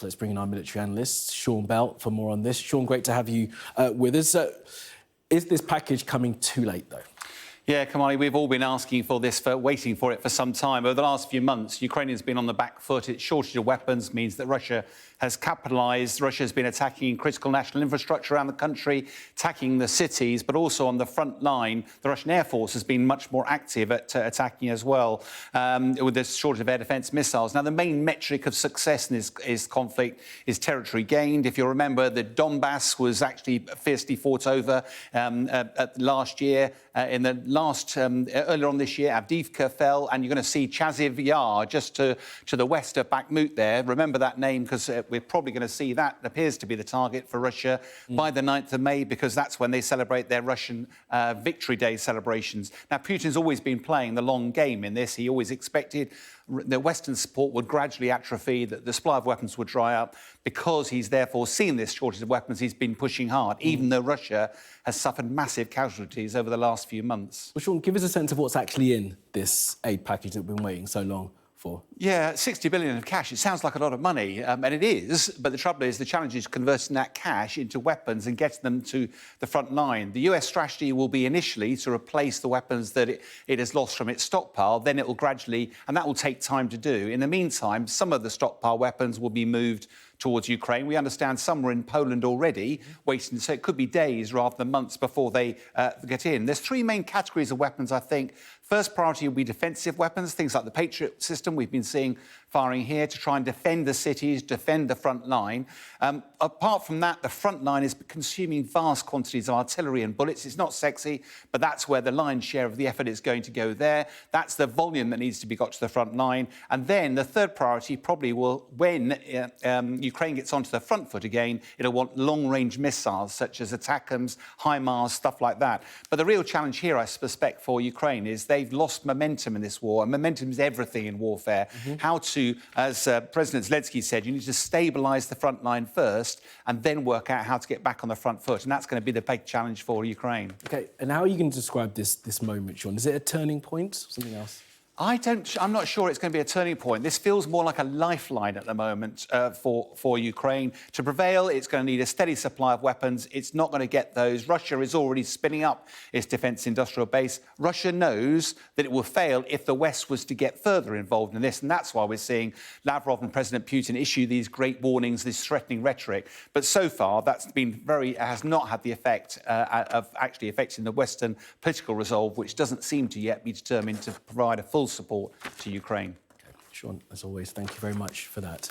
Let's bring in our military analyst, Sean Bell, for more on this. Sean, great to have you with us. Is this package coming too late, though? Yeah, Kamali, we've all been asking for this, waiting for it for some time. Over the last few months, Ukraine has been on the back foot. Its shortage of weapons means that Russia has capitalised. Russia has been attacking critical national infrastructure around the country, attacking the cities, but also on the front line. The Russian Air Force has been much more active at attacking as well, with this shortage of air defence missiles. Now, the main metric of success in this conflict is territory gained. If you remember, the Donbass was actually fiercely fought over last year. In the last, earlier on this year, Avdiivka fell, and you're going to see Chaziv Yar just to the west of Bakhmut there. Remember that name, because we're probably going to see that appears to be the target for Russia by the 9th of May, because that's when they celebrate their Russian Victory Day celebrations. Now, Putin's always been playing the long game in this. He always expected that Western support would gradually atrophy, that the supply of weapons would dry up. Because he's therefore seen this shortage of weapons, he's been pushing hard, even though Russia has suffered massive casualties over the last few months. Well, Sean, give us a sense of what's actually in this aid package that we've been waiting so long for. Yeah, 60 billion of cash. It sounds like a lot of money, and it is. But the trouble is, the challenge is converting that cash into weapons and getting them to the front line. The US strategy will be initially to replace the weapons that it has lost from its stockpile. Then it will gradually, and that will take time to do. In the meantime, some of the stockpile weapons will be moved towards Ukraine. We understand some are in Poland already, waiting, so it could be days rather than months before they get in. There's three main categories of weapons, I think. First priority will be defensive weapons, things like the Patriot system we've been seeing firing here to try and defend the cities, defend the front line. Apart from that, the front line is consuming vast quantities of artillery and bullets. It's not sexy, but that's where the lion's share of the effort is going to go there. That's the volume that needs to be got to the front line. And then the third priority probably will, when Ukraine gets onto the front foot again, it'll want long-range missiles such as ATACMS, HIMARS, stuff like that. But the real challenge here, I suspect, for Ukraine is they've lost momentum in this war, and momentum is everything in warfare. How to, as President Zelensky said, you need to stabilise the front line first and then work out how to get back on the front foot, and that's going to be the big challenge for Ukraine. OK, and how are you going to describe this moment, Sean? Is it a turning point or something else? I'm not sure it's going to be a turning point. This feels more like a lifeline at the moment for Ukraine. To prevail, it's going to need a steady supply of weapons. It's not going to get those. Russia is already spinning up its defence industrial base. Russia knows that it will fail if the West was to get further involved in this, and that's why we're seeing Lavrov and President Putin issue these great warnings, this threatening rhetoric. But so far, that's been has not had the effect of actually affecting the Western political resolve, which doesn't seem to yet be determined to provide a full support to Ukraine. Okay. Sean, as always, thank you very much for that.